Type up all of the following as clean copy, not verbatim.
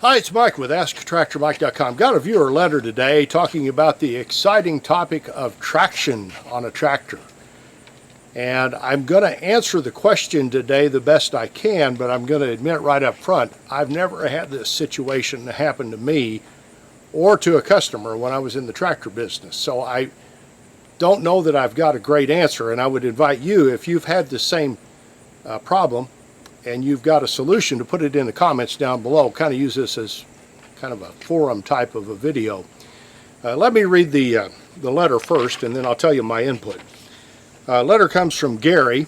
Hi, it's Mike with AskTractorMike.com. Got a viewer letter today talking about the exciting topic of traction on a tractor. And I'm going to answer the question today the best I can, but I'm going to admit right up front, I've never had this situation happen to me or to a customer when I was in the tractor business. So I don't know that I've got a great answer, and I would invite you, if you've had the same problem, and you've got a solution, to put it in the comments down below. Kind of use this as kind of a forum type of a video. Let me read the letter first, and then I'll tell you my input. Letter comes from Gary,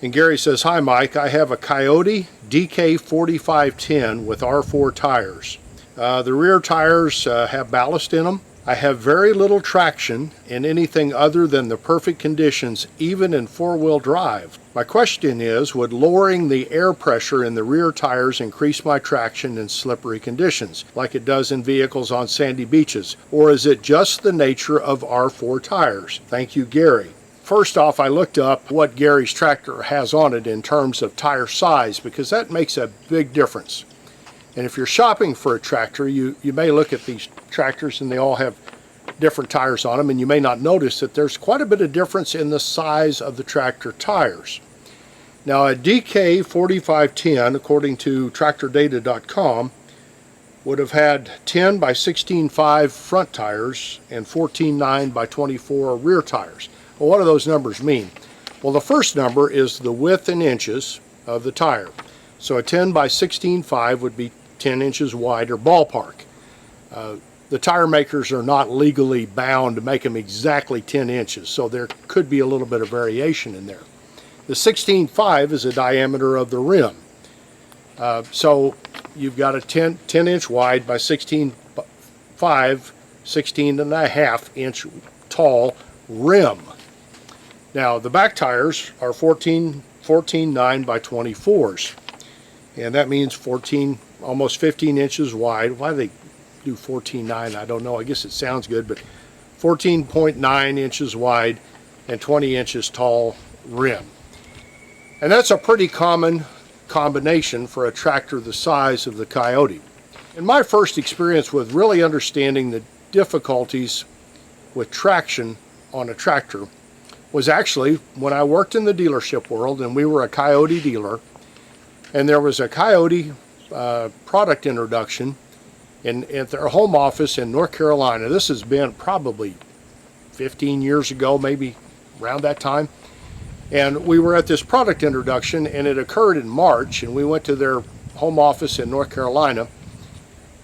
and Gary says, "Hi Mike, I have a Kioti DK4510 with R4 tires. The rear tires have ballast in them. I have very little traction in anything other than the perfect conditions, even in four-wheel drive. My question is, would lowering the air pressure in the rear tires increase my traction in slippery conditions, like it does in vehicles on sandy beaches, or is it just the nature of R4 tires? Thank you, Gary." First off, I looked up what Gary's tractor has on it in terms of tire size, because that makes a big difference. And if you're shopping for a tractor, you may look at these tractors and they all have different tires on them, and you may not notice that there's quite a bit of difference in the size of the tractor tires. Now, a DK4510, according to tractordata.com, would have had 10 by 16.5 front tires and 14.9 by 24 rear tires. Well, what do those numbers mean? Well, the first number is the width in inches of the tire. So a 10 by 16.5 would be 10 inches wide, or ballpark. The tire makers are not legally bound to make them exactly 10 inches, so there could be a little bit of variation in there. The 16.5 is the diameter of the rim. So you've got a 10 inch wide by 16.5, 16.5 inch tall rim. Now the back tires are 14.9 by 24s. And that means 14, almost 15 inches wide. Why do they do 14.9? I don't know. I guess it sounds good, but 14.9 inches wide and 20 inches tall rim. And that's a pretty common combination for a tractor the size of the Kioti. In my first experience with really understanding the difficulties with traction on a tractor was actually when I worked in the dealership world, and we were a Kioti dealer. And there was a Kioti product introduction at their home office in North Carolina. This has been probably 15 years ago, maybe around that time. And we were at this product introduction, and it occurred in March, and we went to their home office in North Carolina,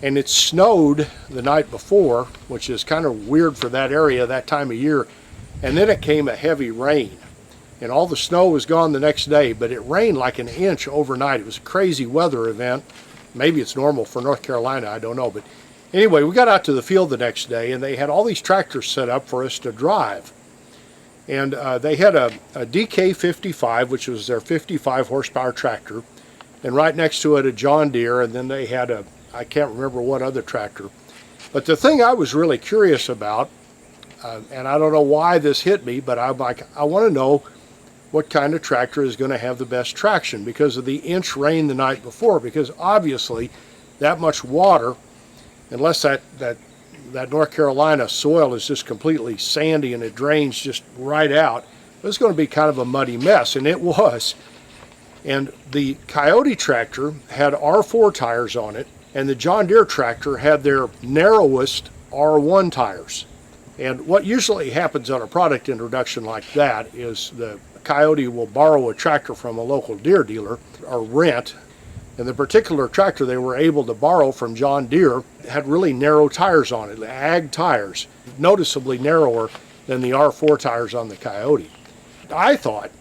and it snowed the night before, which is kind of weird for that area that time of year. And then it came a heavy rain. And all the snow was gone the next day, but it rained like an inch overnight. It was a crazy weather event. Maybe it's normal for North Carolina, I don't know. But anyway, we got out to the field the next day, and they had all these tractors set up for us to drive. And they had a DK55, which was their 55 horsepower tractor, and right next to it a John Deere, and then they had I can't remember what other tractor. But the thing I was really curious about, and I don't know why this hit me, but I'm like, I want to know what kind of tractor is going to have the best traction because of the inch rain the night before, because obviously that much water, unless that North Carolina soil is just completely sandy and it drains just right out, it's going to be kind of a muddy mess, and it was. And the Kioti tractor had R4 tires on it, and the John Deere tractor had their narrowest R1 tires. And what usually happens on a product introduction like that is the Kioti will borrow a tractor from a local Deere dealer or rent, and the particular tractor they were able to borrow from John Deere had really narrow tires on it, ag tires, noticeably narrower than the R4 tires on the Kioti. I thought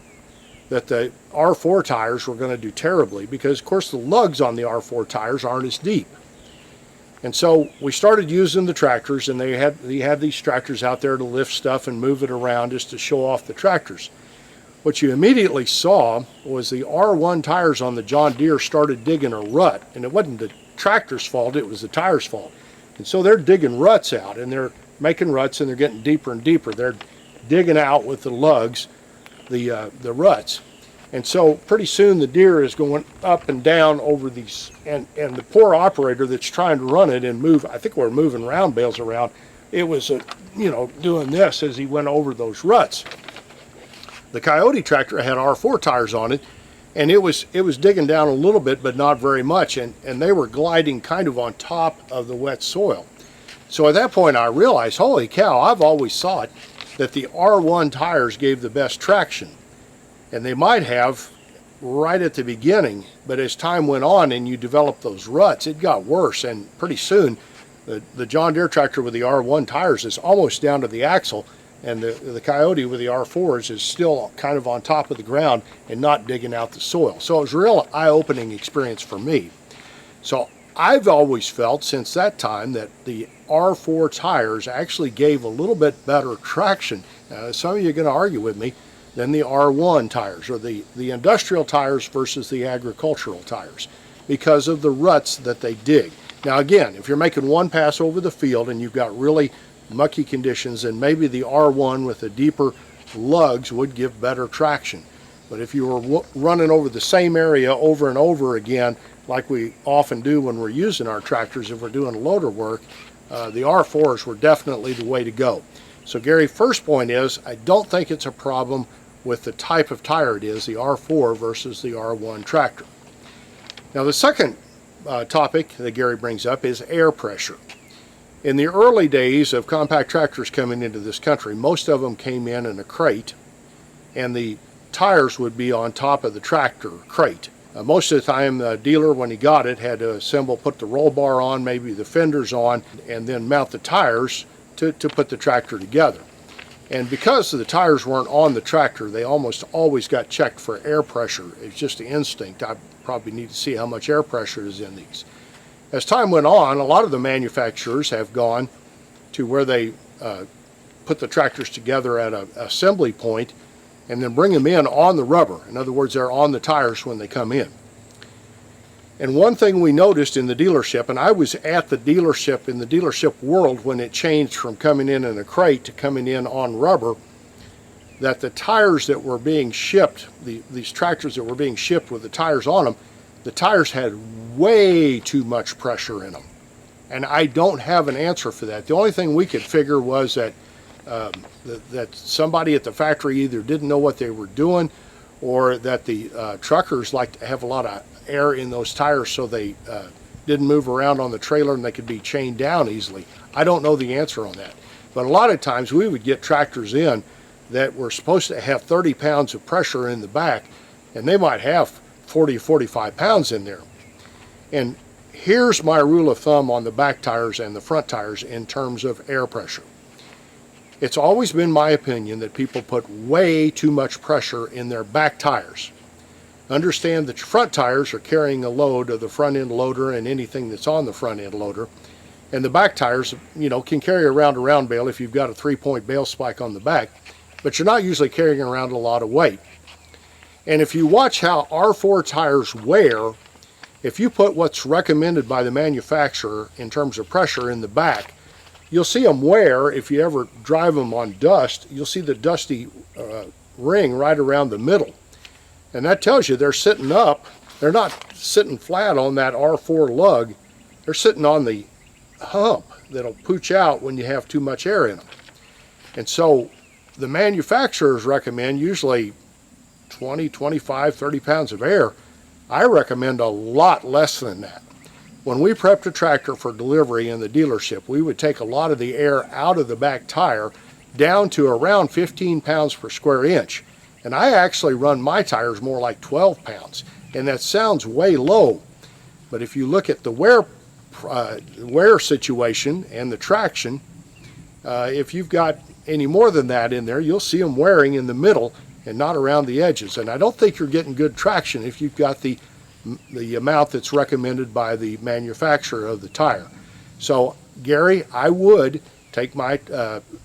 that the R4 tires were going to do terribly because, of course, the lugs on the R4 tires aren't as deep. And so we started using the tractors, and they had these tractors out there to lift stuff and move it around just to show off the tractors. What you immediately saw was the R1 tires on the John Deere started digging a rut, and it wasn't the tractor's fault, it was the tires' fault. And so they're digging ruts out, and they're making ruts, and they're getting deeper and deeper. They're digging out with the lugs the ruts. And so pretty soon the deer is going up and down over these, and the poor operator that's trying to run it and move, I think we're moving round bales around, it was, doing this as he went over those ruts. The Kioti tractor had R4 tires on it, and it was digging down a little bit, but not very much, and they were gliding kind of on top of the wet soil. So at that point I realized, holy cow, I've always thought that the R1 tires gave the best traction. And they might have right at the beginning, but as time went on and you developed those ruts, it got worse, and pretty soon the John Deere tractor with the R1 tires is almost down to the axle, and the Kioti with the R4s is still kind of on top of the ground and not digging out the soil. So it was a real eye-opening experience for me. So I've always felt since that time that the R4 tires actually gave a little bit better traction. Some of you are going to argue with me, than the R1 tires, or the industrial tires versus the agricultural tires, because of the ruts that they dig. Now again, if you're making one pass over the field and you've got really mucky conditions, then maybe the R1 with the deeper lugs would give better traction. But if you were running over the same area over and over again, like we often do when we're using our tractors if we're doing loader work, the R4s were definitely the way to go. So Gary, first point is, I don't think it's a problem with the type of tire it is, the R4 versus the R1 tractor. Now the second topic that Gary brings up is air pressure. In the early days of compact tractors coming into this country, most of them came in a crate, and the tires would be on top of the tractor crate. Most of the time the dealer, when he got it, had to assemble, put the roll bar on, maybe the fenders on, and then mount the tires to put the tractor together. And because the tires weren't on the tractor, they almost always got checked for air pressure. It's just an instinct. I probably need to see how much air pressure is in these. As time went on, a lot of the manufacturers have gone to where they put the tractors together at an assembly point and then bring them in on the rubber. In other words, they're on the tires when they come in. And one thing we noticed in the dealership, and I was at the dealership in the dealership world when it changed from coming in a crate to coming in on rubber, that the tires that were being shipped, these tractors that were being shipped with the tires on them, the tires had way too much pressure in them. And I don't have an answer for that. The only thing we could figure was that that somebody at the factory either didn't know what they were doing, or that the truckers like to have a lot of air in those tires so they didn't move around on the trailer and they could be chained down easily. I don't know the answer on that. But a lot of times we would get tractors in that were supposed to have 30 pounds of pressure in the back, and they might have 40 or 45 pounds in there. And here's my rule of thumb on the back tires and the front tires in terms of air pressure. It's always been my opinion that people put way too much pressure in their back tires. Understand that your front tires are carrying a load of the front end loader and anything that's on the front end loader, and the back tires, can carry around a round bale if you've got a 3-point bale spike on the back, but you're not usually carrying around a lot of weight. And if you watch how R4 tires wear, if you put what's recommended by the manufacturer in terms of pressure in the back, you'll see them wear. If you ever drive them on dust, you'll see the dusty ring right around the middle. And that tells you they're sitting up. They're not sitting flat on that R4 lug. They're sitting on the hump that'll pooch out when you have too much air in them. And so the manufacturers recommend usually 20, 25, 30 pounds of air. I recommend a lot less than that. When we prepped a tractor for delivery in the dealership, we would take a lot of the air out of the back tire down to around 15 pounds per square inch. And I actually run my tires more like 12 pounds. And that sounds way low. But if you look at the wear situation and the traction, if you've got any more than that in there, you'll see them wearing in the middle and not around the edges. And I don't think you're getting good traction if you've got the amount that's recommended by the manufacturer of the tire. So Gary, I would take my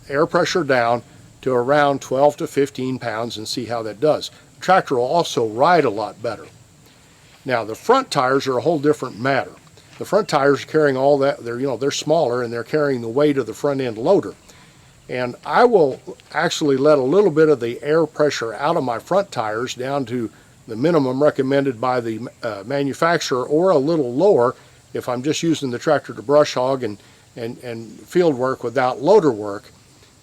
air pressure down to around 12 to 15 pounds and see how that does. The tractor will also ride a lot better. Now the front tires are a whole different matter. The front tires are carrying all that, they're smaller and they're carrying the weight of the front end loader. And I will actually let a little bit of the air pressure out of my front tires down to the minimum recommended by the manufacturer, or a little lower if I'm just using the tractor to brush hog and field work without loader work.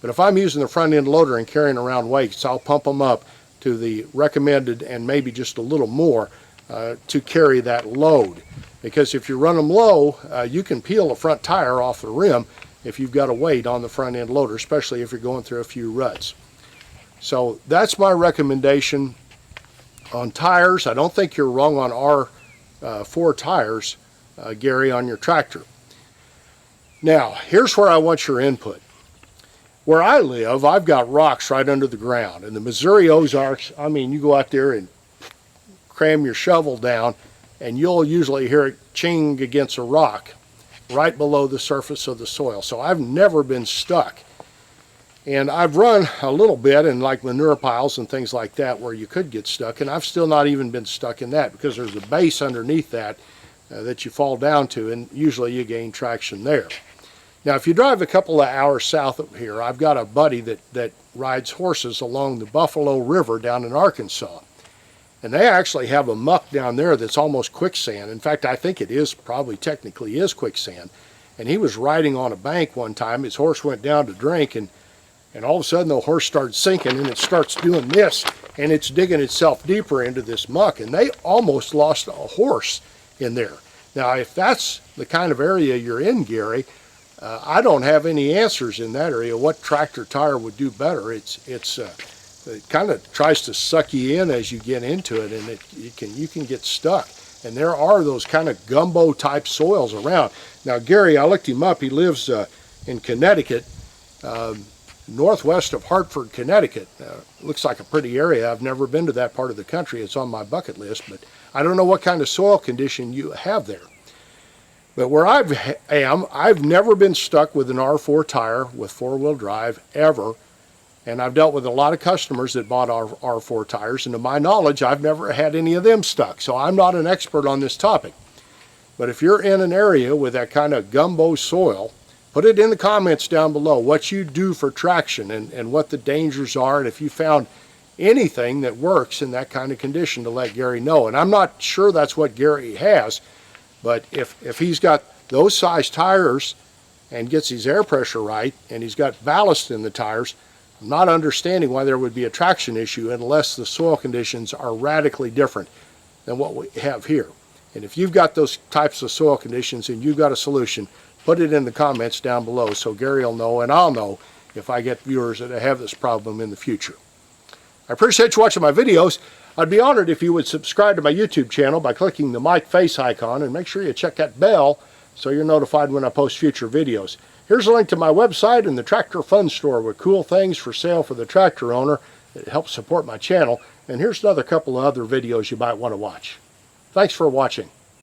But if I'm using the front end loader and carrying around weights, I'll pump them up to the recommended and maybe just a little more to carry that load. Because if you run them low, you can peel a front tire off the rim if you've got a weight on the front end loader, especially if you're going through a few ruts. So that's my recommendation on tires. I don't think you're wrong on R4 tires, Gary, on your tractor. Now, here's where I want your input. Where I live, I've got rocks right under the ground. In the Missouri Ozarks, I mean, you go out there and cram your shovel down, and you'll usually hear it ching against a rock right below the surface of the soil. So I've never been stuck. And I've run a little bit in like manure piles and things like that where you could get stuck, and I've still not even been stuck in that because there's a base underneath that that you fall down to, and usually you gain traction there. Now, if you drive a couple of hours south of here, I've got a buddy that rides horses along the Buffalo River down in Arkansas. And they actually have a muck down there that's almost quicksand. In fact, I think it is, probably technically is quicksand. And he was riding on a bank one time. His horse went down to drink, and all of a sudden the horse started sinking, and it starts doing this, and it's digging itself deeper into this muck. And they almost lost a horse in there. Now, if that's the kind of area you're in, Gary, I don't have any answers in that area. What tractor tire would do better? It kind of tries to suck you in as you get into it, and you can get stuck. And there are those kind of gumbo type soils around. Now, Gary, I looked him up. He lives in Connecticut, northwest of Hartford, Connecticut. Looks like a pretty area. I've never been to that part of the country. It's on my bucket list, but I don't know what kind of soil condition you have there. But where I've never been stuck with an R4 tire with four-wheel drive, ever. And I've dealt with a lot of customers that bought R4 tires, and to my knowledge, I've never had any of them stuck. So I'm not an expert on this topic. But if you're in an area with that kind of gumbo soil, put it in the comments down below what you do for traction and what the dangers are, and if you found anything that works in that kind of condition, to let Gary know. And I'm not sure that's what Gary has, but if he's got those size tires and gets his air pressure right, and he's got ballast in the tires, I'm not understanding why there would be a traction issue unless the soil conditions are radically different than what we have here. And if you've got those types of soil conditions and you've got a solution, put it in the comments down below so Gary will know, and I'll know if I get viewers that have this problem in the future. I appreciate you watching my videos. I'd be honored if you would subscribe to my YouTube channel by clicking the mic face icon, and make sure you check that bell so you're notified when I post future videos. Here's a link to my website and the Tractor Fun Store with cool things for sale for the tractor owner. It helps support my channel. And here's another couple of other videos you might want to watch. Thanks for watching.